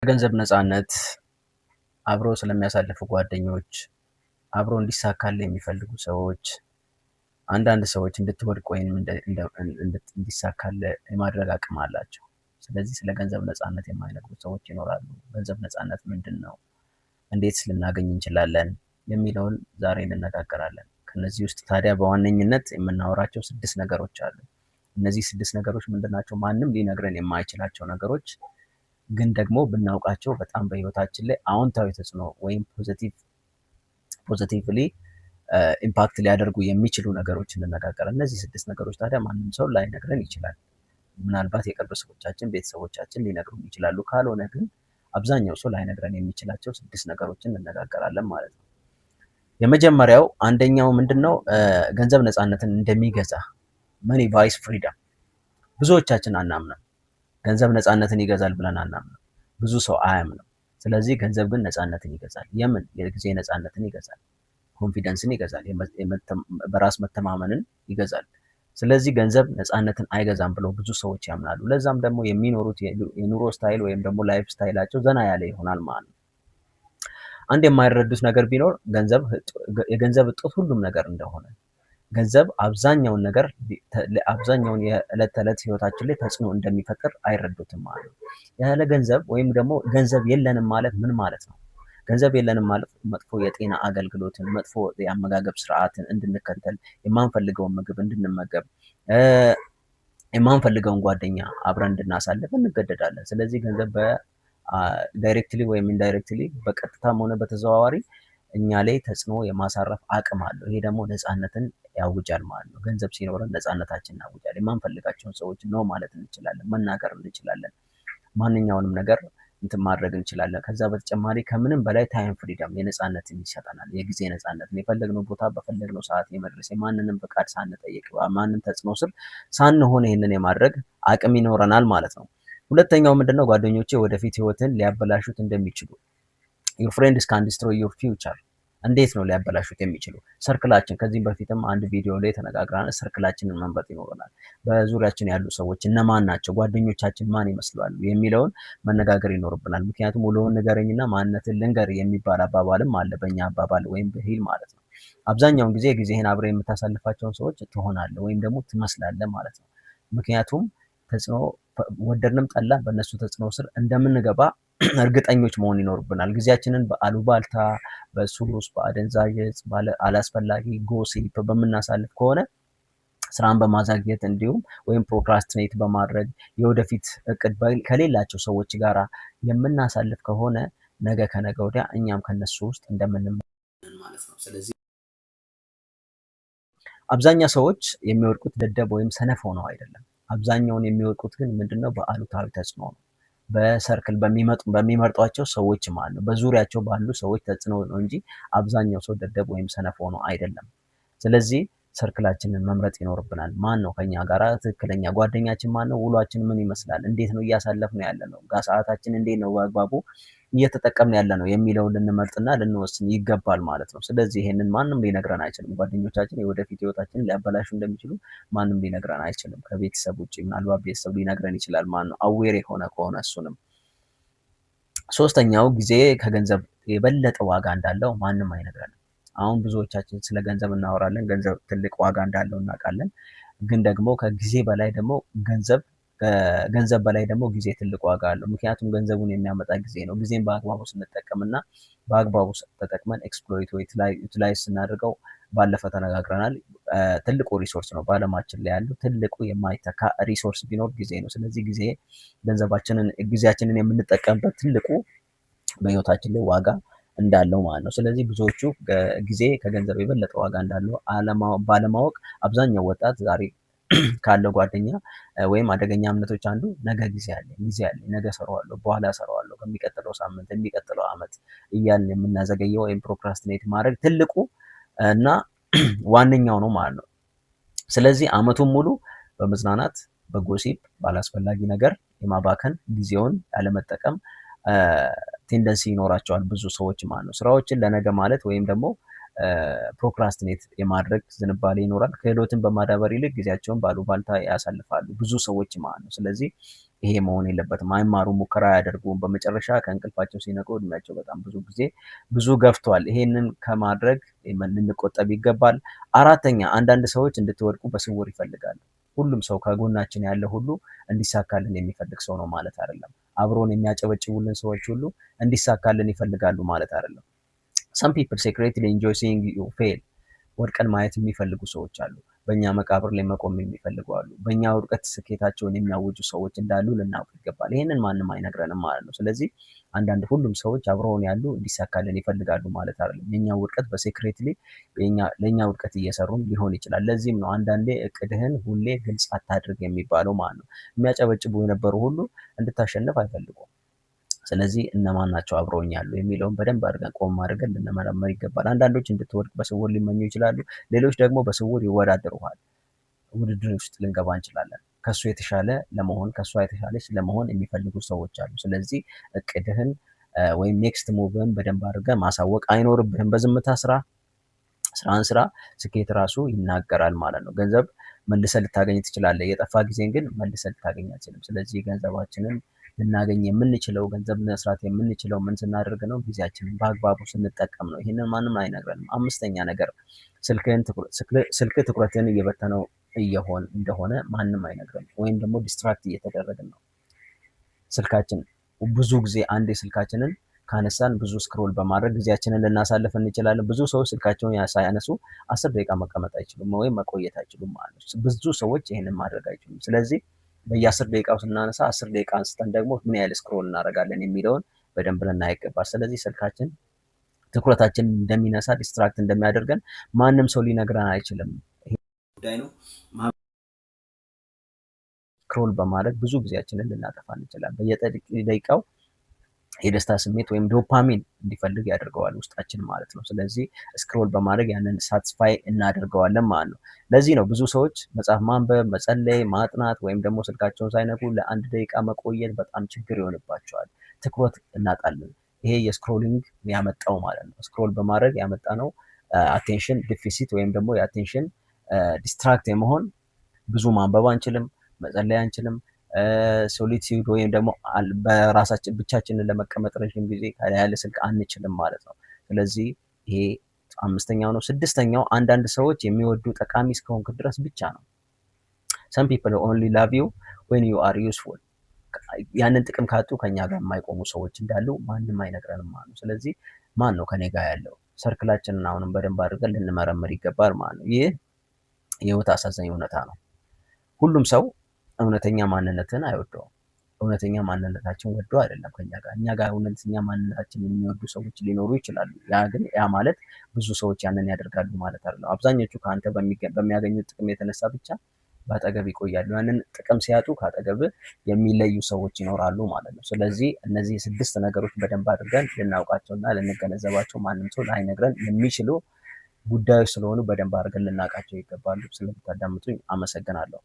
የገንዘብ ነፃነት አብሮ ስለሚያሳልፉ ጓደኞች፣ አብሮ እንዲሳካልህ የሚፈልጉ ሰዎች፣ አንዳንድ ሰዎች እንድትወድቅ ወይም እንዲሳካልህ የማድረግ አቅም አላቸው። ስለዚህ ስለ ገንዘብ ነፃነት የማይነግሩ ሰዎች ይኖራሉ። ገንዘብ ነፃነት ምንድን ነው? እንዴትስ ልናገኝ እንችላለን? የሚለውን ዛሬ እንነጋገራለን። ከነዚህ ውስጥ ታዲያ በዋነኝነት የምናወራቸው 6 ነገሮች አሉ። እነዚህ 6 ነገሮች ምንድናቸው? ማንም ሊነግረን የማይችላቸው ነገሮች ግን ደግሞ ብናውቃቸው በጣም በህይወታችን ላይ አዎንታዊ ተጽዕኖ ወይም ፖዚቲቭሊ ኢምፓክት ሊያደርጉ የሚችሉ ነገሮች እንነጋገራለን። እነዚህ 6 ነገሮች ታዲያ ማንም ሰው ላይነግረን ይችላል። ምናልባት የቅርብ ሰዎቻችን፣ ቤተሰቦቻችን ሊነግሩን ይችላሉ። ካልሆነ ግን አብዛኛው ሰው ላይነግረን የሚችላቸው 6 ነገሮችን እንነጋገራለን ማለት ነው። የመጀመሪያው አንደኛው ምንድነው? ገንዘብ ነፃነትን እንደሚገዛ መኒ ባይስ ፍሪደም። ብዙዎቻችን አናምንም። ገንዘብ ነፃነትን ይገዛል ብለን አናምንም። ብዙ ሰው አያምንም። ስለዚህ ገንዘብ ግን ነፃነትን ይገዛል። የምን? የጊዜ ነፃነትን ይገዛል፣ ኮንፊደንስን ይገዛል፣ በራስ መተማመንን ይገዛል። ስለዚህ ገንዘብ ነፃነትን አይገዛም ብለው ብዙ ሰዎች ያምናሉ። ለዛም ደግሞ የሚኖሩት የኑሮ ስታይል ወይም ደግሞ ላይፍ ስታይላቸው ዘና ያለ ይሆናል ማለት ነው። አንድ የማይረዱት ነገር ቢኖር የገንዘብ እጦት ሁሉም ነገር እንደሆነ፣ ገንዘብ አብዛኛውን የዕለት ተዕለት ህይወታችን ላይ ተጽዕኖ እንደሚፈጥር አይረዱትም ማለት ነው። ያለ ገንዘብ ወይም ደግሞ ገንዘብ የለንም ማለት ምን ማለት ነው? ገንዘብ የለንም ማለት መጥፎ የጤና አገልግሎትን፣ መጥፎ የአመጋገብ ስርዓትን እንድንከተል፣ የማንፈልገውን ምግብ እንድንመገብ፣ የማንፈልገውን ጓደኛ አብረን እንድናሳልፍ እንገደዳለን። ስለዚህ ገንዘብ ዳይሬክትሊ ወይም ኢንዳይሬክትሊ በቀጥታም ሆነ በተዘዋዋሪ እኛ ላይ ተጽዕኖ የማሳረፍ አቅም አለው። ይሄ ደግሞ ነፃነትን ያውጃል ማለት ነው። ገንዘብ ሲኖረን ነፃነታችን እናውጃለን። የማንፈልጋቸውን ሰዎች ነው ማለት እንችላለን፣ መናገር እንችላለን፣ ማንኛውንም ነገር እንትን ማድረግ እንችላለን። ከዛ በተጨማሪ ከምንም በላይ ታይም ፍሪደም የነፃነትን ይሰጠናል። የጊዜ ነፃነትን፣ የፈለግነው ቦታ በፈለግነው ሰዓት የመድረስ፣ የማንንም ፈቃድ ሳንጠይቅ፣ ማንም ተጽዕኖ ስር ሳንሆን ይህንን የማድረግ አቅም ይኖረናል ማለት ነው። ሁለተኛው ምንድነው? ጓደኞቼ ወደፊት ህይወትን ሊያበላሹት እንደሚችሉ your friends can destroy your future። እንዴት ነው ሊያበላሹት የሚችሉ? ሰርክላችን፣ ከዚህ በፊትም አንድ ቪዲዮ ላይ ተነጋግረናል። ሰርክላችንን መምረጥ ይኖረናል። በዙሪያችን ያሉ ሰዎች እነማን ናቸው? ጓደኞቻችን ማን ይመስላሉ? የሚለውን መነጋገር ይኖርብናል። ምክንያቱም ውሎውን ንገረኝና ማንነትን ልንገር የሚባል አባባልም አለ፣ በእኛ አባባል ወይም ብሂል ማለት ነው። አብዛኛውን ጊዜ ጊዜህን አብረህ የምታሳልፋቸውን ሰዎች ትሆናለህ ወይም ደግሞ ትመስላለህ ማለት ነው። ምክንያቱም ተጽዕኖ ወደድንም ጠላን በእነሱ ተጽዕኖ ስር እንደምንገባ እርግጠኞች መሆን ይኖርብናል። ጊዜያችንን በአሉባልታ፣ በሱስ፣ በአደንዛዥ እጽ፣ አላስፈላጊ ጎሲፕ በምናሳልፍ ከሆነ፣ ስራን በማዛግየት እንዲሁም ወይም ፕሮክራስቲኔት በማድረግ የወደፊት እቅድ ከሌላቸው ሰዎች ጋር የምናሳልፍ ከሆነ ነገ ከነገ ወዲያ እኛም ከነሱ ውስጥ እንደምንመለን ማለት ነው። ስለዚህ አብዛኛው ሰዎች የሚወድቁት ደደብ ወይም ሰነፍ ሆነው አይደለም። አብዛኛውን የሚወድቁት ግን ምንድነው? በአሉታዊ ተጽዕኖ ነው። በሰርክል በሚመርጧቸው ሰዎች ማለት ነው። በዙሪያቸው ባሉ ሰዎች ተጽዕኖ ነው እንጂ አብዛኛው ሰው ደደብ ወይም ሰነፍ ሆኖ አይደለም። ስለዚህ ሰርክላችንን መምረጥ ይኖርብናል። ማን ነው ከኛ ጋር ትክክለኛ ጓደኛችን? ማን ነው? ውሏችን ምን ይመስላል? እንዴት ነው እያሳለፍን ያለ ነው? ሰዓታችን እንዴት ነው በአግባቡ እየተጠቀምን ያለ ነው የሚለውን ልንመርጥና ልንወስን ይገባል ማለት ነው። ስለዚህ ይሄንን ማንም ሊነግረን አይችልም። ጓደኞቻችን የወደፊት ህይወታችንን ሊያበላሹ እንደሚችሉ ማንም ሊነግረን አይችልም ከቤተሰብ ውጭ። ምናልባት ቤተሰብ ሊነግረን ይችላል። ማን ነው? አዌር የሆነ ከሆነ እሱንም። ሶስተኛው ጊዜ ከገንዘብ የበለጠ ዋጋ እንዳለው ማንም አይነግረንም። አሁን ብዙዎቻችን ስለ ገንዘብ እናወራለን። ገንዘብ ትልቅ ዋጋ እንዳለው እናውቃለን። ግን ደግሞ ከጊዜ በላይ ደግሞ ከገንዘብ በላይ ደግሞ ጊዜ ትልቅ ዋጋ አለው። ምክንያቱም ገንዘቡን የሚያመጣ ጊዜ ነው። ጊዜን በአግባቡ ስንጠቀምና በአግባቡ ተጠቅመን ኤክስፕሎይት ወይ ዩቲላይዝ ስናደርገው፣ ባለፈ ተነጋግረናል፣ ትልቁ ሪሶርስ ነው። በአለማችን ላይ ያለው ትልቁ የማይተካ ሪሶርስ ቢኖር ጊዜ ነው። ስለዚህ ጊዜያችንን የምንጠቀምበት ትልቁ በህይወታችን ላይ ዋጋ እንዳለው ማለት ነው። ስለዚህ ብዙዎቹ ጊዜ ከገንዘብ የበለጠ ዋጋ እንዳለው ባለማወቅ አብዛኛው ወጣት ዛሬ ካለው ጓደኛ ወይም አደገኛ እምነቶች አንዱ ነገ ጊዜ አለኝ፣ ነገ እሰራዋለሁ፣ በኋላ እሰራዋለሁ፣ ከሚቀጥለው ሳምንት፣ የሚቀጥለው ዓመት እያልን የምናዘገየው ወይም ፕሮክራስቲኔት ማድረግ ትልቁ እና ዋነኛው ነው ማለት ነው። ስለዚህ ዓመቱን ሙሉ በመዝናናት፣ በጎሲፕ፣ ባላስፈላጊ ነገር የማባከን ጊዜውን ያለመጠቀም ቴንደንሲ ይኖራቸዋል ብዙ ሰዎች ማለት ነው። ስራዎችን ለነገ ማለት ወይም ደግሞ ፕሮክራስቲኔት የማድረግ ዝንባሌ ይኖራል። ክህሎትን በማዳበር ይልቅ ጊዜያቸውን ባሉባልታ ያሳልፋሉ ብዙ ሰዎች ማለት ነው። ስለዚህ ይሄ መሆን የለበትም። አይማሩም፣ ሙከራ አያደርጉም። በመጨረሻ ከእንቅልፋቸው ሲነቁ እድሜያቸው በጣም ብዙ ገፍቷል። ይሄንን ከማድረግ ልንቆጠብ ይገባል። አራተኛ፣ አንዳንድ ሰዎች እንድትወድቁ በስውር ይፈልጋሉ። ሁሉም ሰው ከጎናችን ያለ ሁሉ እንዲሳካልን የሚፈልግ ሰው ነው ማለት አይደለም። አብሮን የሚያጨበጭቡልን ሰዎች ሁሉ እንዲሳካልን ይፈልጋሉ ማለት አይደለም። some people secretly enjoy seeing you fail ወድቀን ማየት የሚፈልጉ ሰዎች አሉ። በእኛ መቃብር ላይ መቆም የሚፈልጉ አሉ። በእኛ ውድቀት ስኬታቸውን የሚያውጁ ሰዎች እንዳሉ ልናውቅ ይገባል። ይህንን ማንም አይነግረንም ማለት ነው። ስለዚህ ሁሉም ሰዎች አብረውን ያሉ እንዲሳካልን ይፈልጋሉ ማለት አይደለም። የኛ ውድቀት በሴክሬትሊ ለእኛ ውድቀት እየሰሩም ሊሆን ይችላል። ለዚህም ነው አንዳንዴ እቅድህን ሁሌ ግልጽ አታድርግ የሚባለው ማለት ነው። የሚያጨበጭቡ የነበሩ ሁሉ እንድታሸንፍ አይፈልጉም። ስለዚህ እነማን ናቸው አብረውኝ ያሉ የሚለውን በደንብ አድርገን ቆም አድርገን ልንመረመር ይገባል። አንዳንዶች እንድትወድቅ በስውር ሊመኙ ይችላሉ። ሌሎች ደግሞ በስውር ይወዳደሩሃል። ውድድር ውስጥ ልንገባ እንችላለን። ከሱ የተሻለ ለመሆን ከሷ የተሻለች ለመሆን የሚፈልጉ ሰዎች አሉ። ስለዚህ እቅድህን ወይም ኔክስት ሙቭን በደንብ አድርገን ማሳወቅ አይኖርብህም። በዝምታ ስራን ስራ፣ ስኬት ራሱ ይናገራል ማለት ነው። ገንዘብ መልሰህ ልታገኝ ትችላለህ። የጠፋ ጊዜን ግን መልሰህ ልታገኝ አትችልም። ስለዚህ ገንዘባችንን ልናገኝ የምንችለው ገንዘብ መስራት የምንችለው ምን ስናደርግ ነው? ጊዜያችንን በአግባቡ ስንጠቀም ነው። ይህንን ማንም አይነግረንም። አምስተኛ ነገር ስልክ ትኩረትን እየበተነው እንደሆነ ማንም አይነግረንም። ወይም ደግሞ ዲስትራክት እየተደረግን ነው። ስልካችን ብዙ ጊዜ አንዴ ስልካችንን ካነሳን ብዙ ስክሮል በማድረግ ጊዜያችንን ልናሳልፍ እንችላለን። ብዙ ሰዎች ስልካቸውን ሳያነሱ 10 ደቂቃ መቀመጥ አይችሉም ወይም መቆየት አይችሉም ማለት ነው። ብዙ ሰዎች ይህንን ማድረግ አይችሉም። ስለዚህ በየ10 ደቂቃው ስናነሳ 10 ደቂቃ አንስተን ደግሞ ምን ያህል ስክሮል እናደርጋለን የሚለውን በደንብ ልናይ ይገባል። ስለዚህ ስልካችን ትኩረታችን እንደሚነሳ ዲስትራክት እንደሚያደርገን ማንም ሰው ሊነግረን አይችልም። ይሄ ጉዳይ ነው። ስክሮል በማድረግ ብዙ ጊዜያችንን ልናጠፋ እንችላለን። በየደቂቃው የደስታ ስሜት ወይም ዶፓሚን እንዲፈልግ ያደርገዋል ውስጣችን ማለት ነው። ስለዚህ ስክሮል በማድረግ ያንን ሳትስፋይ እናደርገዋለን ማለት ነው። ለዚህ ነው ብዙ ሰዎች መጽሐፍ ማንበብ፣ መጸለይ፣ ማጥናት ወይም ደግሞ ስልካቸውን ሳይነኩ ለአንድ ደቂቃ መቆየት በጣም ችግር ይሆንባቸዋል። ትኩረት እናጣለን። ይሄ የስክሮሊንግ ያመጣው ማለት ነው። ስክሮል በማድረግ ያመጣ ነው አቴንሽን ዲፊሲት ወይም ደግሞ የአቴንሽን ዲስትራክት የመሆን ብዙ ማንበብ አንችልም፣ መጸለይ አንችልም፣ ሶሊቲዩድ ወይም ደግሞ በራሳችን ብቻችንን ለመቀመጥ ረዥም ጊዜ ያለ ስልክ አንችልም ማለት ነው። ስለዚህ ይሄ አምስተኛው ነው። ስድስተኛው አንዳንድ ሰዎች የሚወዱ ጠቃሚ እስከሆንክ ድረስ ብቻ ነው። some people only love you when you are useful ያንን ጥቅም ካጡ ከኛ ጋር የማይቆሙ ሰዎች እንዳሉ ማንም አይነግረንም ማለት ነው። ስለዚህ ማን ነው ከኔ ጋር ያለው? ሰርክላችንን አሁንም በደንብ አድርገን ልንመረምር ይገባል ማለት ነው። ይህ የህይወት አሳዛኝ እውነታ ነው። ሁሉም ሰው እውነተኛ ማንነትን አይወደውም። እውነተኛ ማንነታችን ወዶ አይደለም ከኛ ጋር። እኛ ጋር እውነተኛ ማንነታችን የሚወዱ ሰዎች ሊኖሩ ይችላሉ። ያ ማለት ብዙ ሰዎች ያንን ያደርጋሉ ማለት አይደለም። አብዛኞቹ ከአንተ በሚያገኙት ጥቅም የተነሳ ብቻ በአጠገብ ይቆያሉ። ያንን ጥቅም ሲያጡ ከአጠገብ የሚለዩ ሰዎች ይኖራሉ ማለት ነው። ስለዚህ እነዚህ 6 ነገሮች በደንብ አድርገን ልናውቃቸውና ልንገነዘባቸው ማንም ሰው ላይነግረን የሚችሉ ጉዳዮች ስለሆኑ በደንብ አድርገን ልናውቃቸው ይገባሉ። ስለምታዳምጡኝ አመሰግናለሁ።